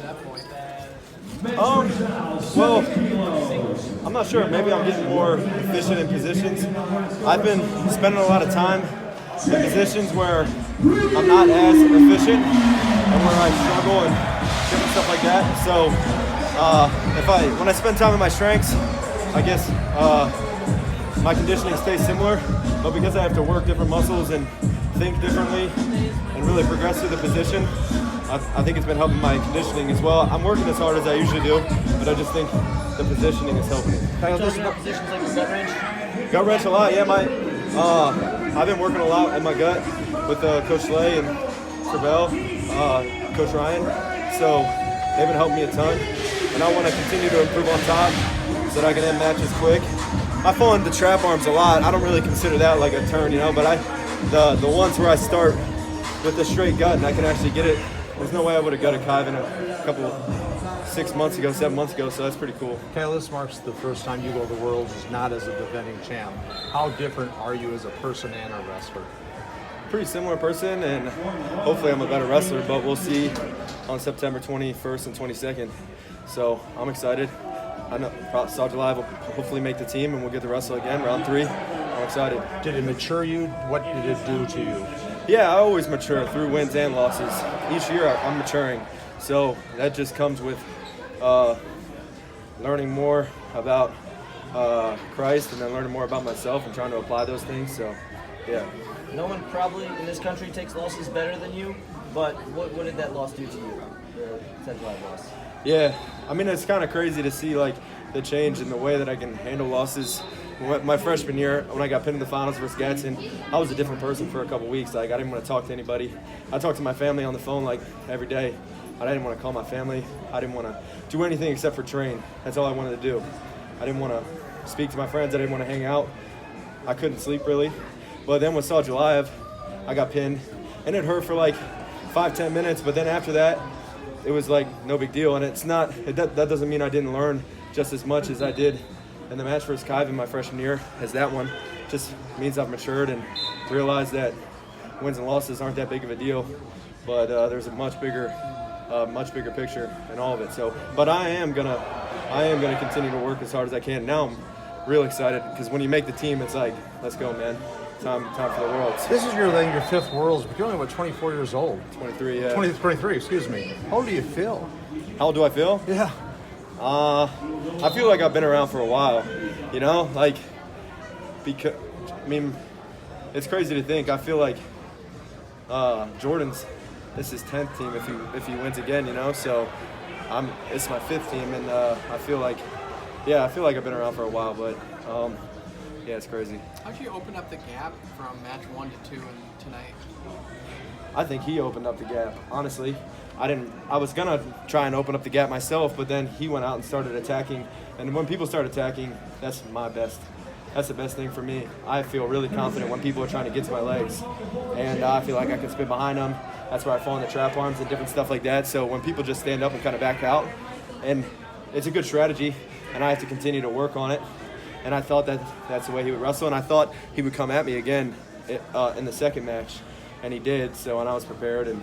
that point? Well, I'm not sure. Maybe I'm getting more efficient in positions. I've been spending a lot of time in positions where I'm not as efficient and where I struggle and different stuff like that. So when I spend time in my strengths, I guess my conditioning stays similar. But because I have to work different muscles and think differently and really progress through the position, I think it's been helping my conditioning as well. I'm working as hard as I usually do, but I just think the positioning is helping me. Talking about positions like your gut wrench? Gut wrench a lot, yeah. I've been working a lot in my gut with Coach Slay and Trevel, Coach Ryan. So they've been helping me a ton, and I want to continue to improve on top so that I can end matches quick. I fall into trap arms a lot. I don't really consider that like a turn, but the ones where I start with the straight gut and I can actually get it. There's no way I would have gutted Kaiven a couple 7 months ago, so that's pretty cool. Kyle, this marks the first time you go to the Worlds not as a defending champ. How different are you as a person and a wrestler? Pretty similar person, and hopefully I'm a better wrestler, but we'll see on September 21st and 22nd. So I'm excited. I know South July will hopefully make the team, and we'll get to wrestle again, round 3. I'm excited. Did it mature you? What did it do to you? Yeah, I always mature through wins and losses. Each year I'm maturing. So that just comes with learning more about Christ and then learning more about myself and trying to apply those things. So, yeah. No one probably in this country takes losses better than you, but what did that loss do to you, the 10-5 loss? Yeah, I mean, it's kind of crazy to see like the change in the way that I can handle losses. My freshman year, when I got pinned in the finals versus Gadsden, I was a different person for a couple weeks. Like, I didn't want to talk to anybody. I talked to my family on the phone like every day. I didn't want to call my family. I didn't want to do anything except for train. That's all I wanted to do. I didn't want to speak to my friends. I didn't want to hang out. I couldn't sleep really. But then with Saw July, I got pinned, and it hurt for like 5-10 minutes. But then after that, it was like no big deal. And that doesn't mean I didn't learn just as much as I did in the match versus Kaiven my freshman year as that one. Just means I've matured and realized that wins and losses aren't that big of a deal, but there's a much bigger picture in all of it. So, but I am gonna continue to work as hard as I can. Now I'm real excited because when you make the team, it's like, let's go, man. Time for the Worlds. This is your 5th Worlds, but you're only 24 years old. 23, yeah. 23, excuse me. How old do you feel? How old do I feel? Yeah. I feel like I've been around for a while, because, it's crazy to think. I feel like Jordan's, this is his 10th team if he wins again, so it's my 5th team, and I feel like I've been around for a while, but yeah, it's crazy. How'd you open up the gap from match 1 to 2 and tonight? I think he opened up the gap, honestly. I was gonna try and open up the gap myself, but then he went out and started attacking. And when people start attacking, that's the best thing for me. I feel really confident when people are trying to get to my legs. And I feel like I can spin behind them. That's where I fall in the trap arms and different stuff like that. So when people just stand up and kind of back out, and it's a good strategy, and I have to continue to work on it. And I thought that's the way he would wrestle, and I thought he would come at me again in the second match. And he did, and I was prepared, and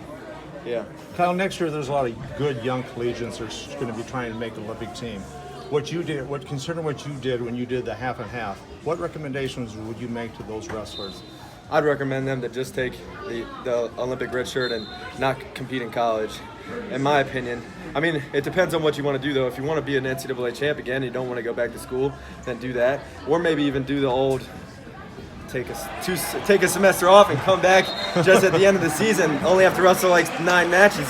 yeah. Kyle, next year there's a lot of good young collegians that are going to be trying to make the Olympic team. Considering what you did when you did the half and half, what recommendations would you make to those wrestlers? I'd recommend them to just take the Olympic red shirt and not compete in college, in my opinion. I mean, it depends on what you want to do, though. If you want to be an NCAA champ again and you don't want to go back to school, then do that. Or maybe even do the old take a semester off and come back just at the end of the season, only have to wrestle like 9 matches,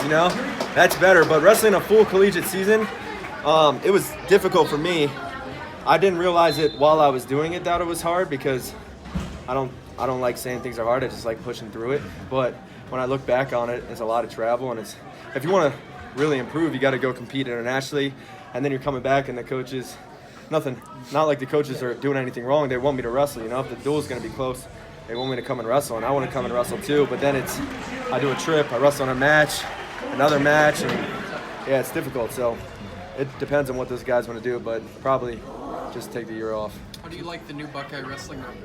That's better. But wrestling a full collegiate season, it was difficult for me. I didn't realize it while I was doing it that it was hard, because I don't like saying things are hard. I just like pushing through it. But when I look back on it, it's a lot of travel, and if you want to really improve, you got to go compete internationally, and then you're coming back and the coaches, not like the coaches are doing anything wrong. They want me to wrestle, If the duel's going to be close, they want me to come and wrestle, and I want to come and wrestle too. But then I do a trip, I wrestle on a match, another match, and yeah, it's difficult. So it depends on what those guys want to do, but probably just take the year off. How do you like the new Buckeye wrestling room?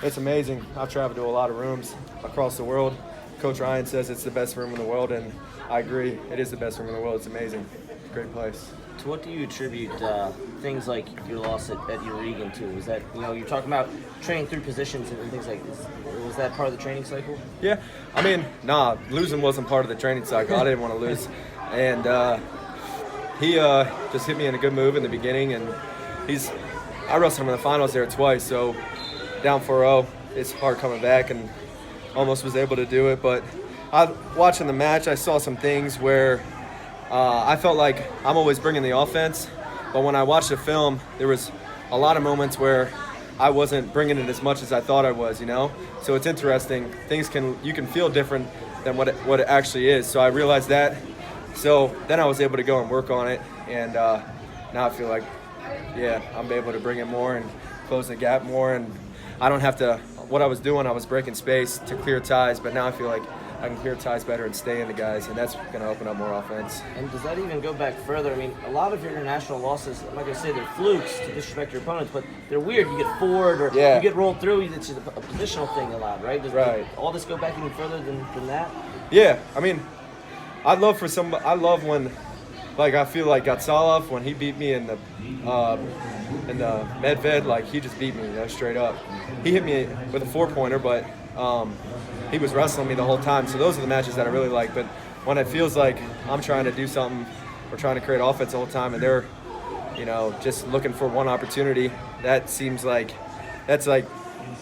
It's amazing. I've traveled to a lot of rooms across the world, Coach Ryan says it's the best room in the world, and I agree. It is the best room in the world. It's amazing. Great place. To what do you attribute things like your loss at Eureka to? Was that, you're talking about training through positions and things like this. Was that part of the training cycle? Yeah, I mean, nah, losing wasn't part of the training cycle. I didn't want to lose. And he just hit me in a good move in the beginning, and I wrestled him in the finals there twice, so down 4-0, it's hard coming back, and almost was able to do it. But watching the match, I saw some things where I felt like I'm always bringing the offense, but when I watched the film, there was a lot of moments where I wasn't bringing it as much as I thought I was, So it's interesting. You can feel different than what it actually is. So I realized that. So then I was able to go and work on it, and now I feel like, I'm able to bring it more and close the gap more, and I don't have to. What I was doing, I was breaking space to clear ties, but now I feel like I can clear ties better and stay in the guys, and that's going to open up more offense. And does that even go back further? I mean, a lot of your international losses, I'm not going to say they're flukes to disrespect your opponents, but they're weird. You get forward or you get rolled through. It's just a positional thing a lot, right? Does all this go back even further than that? Yeah, I mean, I love when, like, I feel like Gatsalov, when he beat me in the Medved, like, he just beat me, straight up. He hit me with a 4-pointer, but he was wrestling me the whole time. So those are the matches that I really like. But when it feels like I'm trying to do something or trying to create offense the whole time, and they're, just looking for one opportunity, that's like,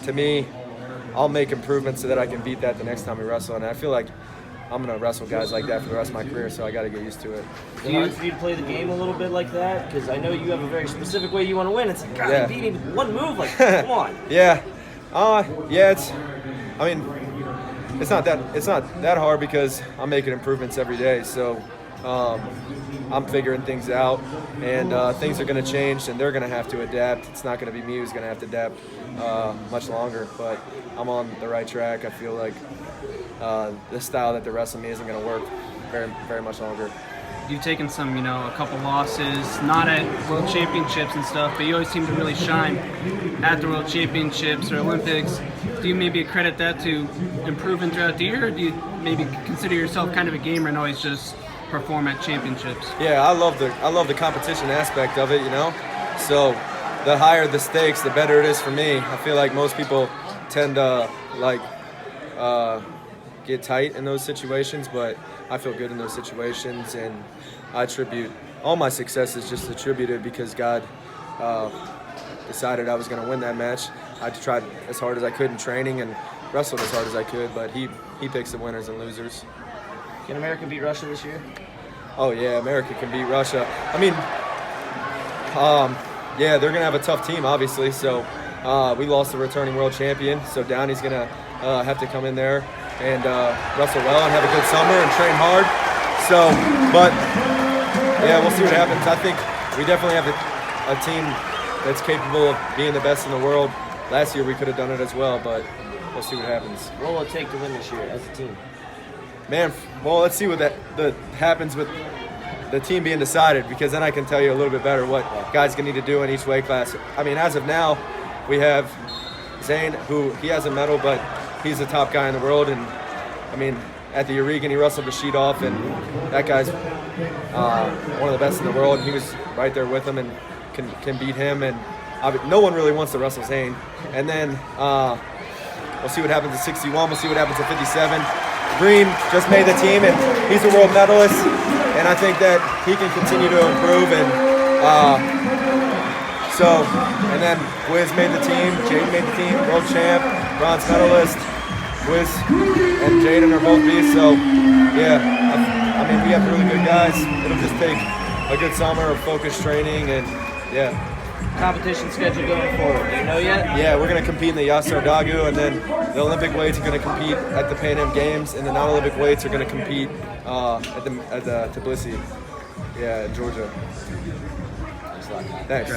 to me, I'll make improvements so that I can beat that the next time we wrestle. And I feel like I'm going to wrestle guys like that for the rest of my career, so I got to get used to it. Is it hard for you to play the game a little bit like that? Because I know you have a very specific way you want to win. It's like, God, I beat him with one move. Like, come on. It's not that hard because I'm making improvements every day. So I'm figuring things out, and things are going to change, and they're going to have to adapt. It's not going to be me who's going to have to adapt much longer, but I'm on the right track. I feel like the style that they're wrestling me isn't going to work very, very much longer. You've taken some, a couple losses, not at World Championships and stuff, but you always seem to really shine at the World Championships or Olympics. Do you maybe credit that to improving throughout the year, or do you maybe consider yourself kind of a gamer and always just perform at championships? Yeah, I love the competition aspect of it, So the higher the stakes, the better it is for me. I feel like most people tend to get tight in those situations, but I feel good in those situations, and I attribute all my success is just attributed because God decided I was going to win that match. I tried as hard as I could in training and wrestled as hard as I could, but he picks the winners and losers. Can America beat Russia this year? Oh yeah, America can beat Russia. I mean, they're going to have a tough team, obviously. So we lost the returning world champion, so Downey's going to have to come in there and wrestle well and have a good summer and train hard. So, but we'll see what happens. I think we definitely have a team that's capable of being the best in the world. Last year we could have done it as well, but we'll see what happens. What will it take to win this year as a team? Man, well, let's see what that happens with the team being decided, because then I can tell you a little bit better what guys can need to do in each weight class. I mean, as of now, we have Zane, who he has a medal, but he's the top guy in the world. And I mean, at the Eureka, he wrestled Rashidov, and that guy's one of the best in the world. He was right there with him and can beat him. And no one really wants to wrestle Zane. And then we'll see what happens at 61. We'll see what happens at 57. Green just made the team, and he's a world medalist. And I think that he can continue to improve. And and then Wiz made the team, Jaden made the team, world champ, bronze medalist. Wiz and Jaden are both beasts, so I mean, we have really good guys. It'll just take a good summer of focused training, and Competition schedule going forward, do you know yet? Yeah, we're going to compete in the Yasser Dagu, and then the Olympic weights are going to compete at the Pan Am Games, and the non-Olympic weights are going to compete at the Tbilisi, in Georgia. Thanks a lot. Thanks.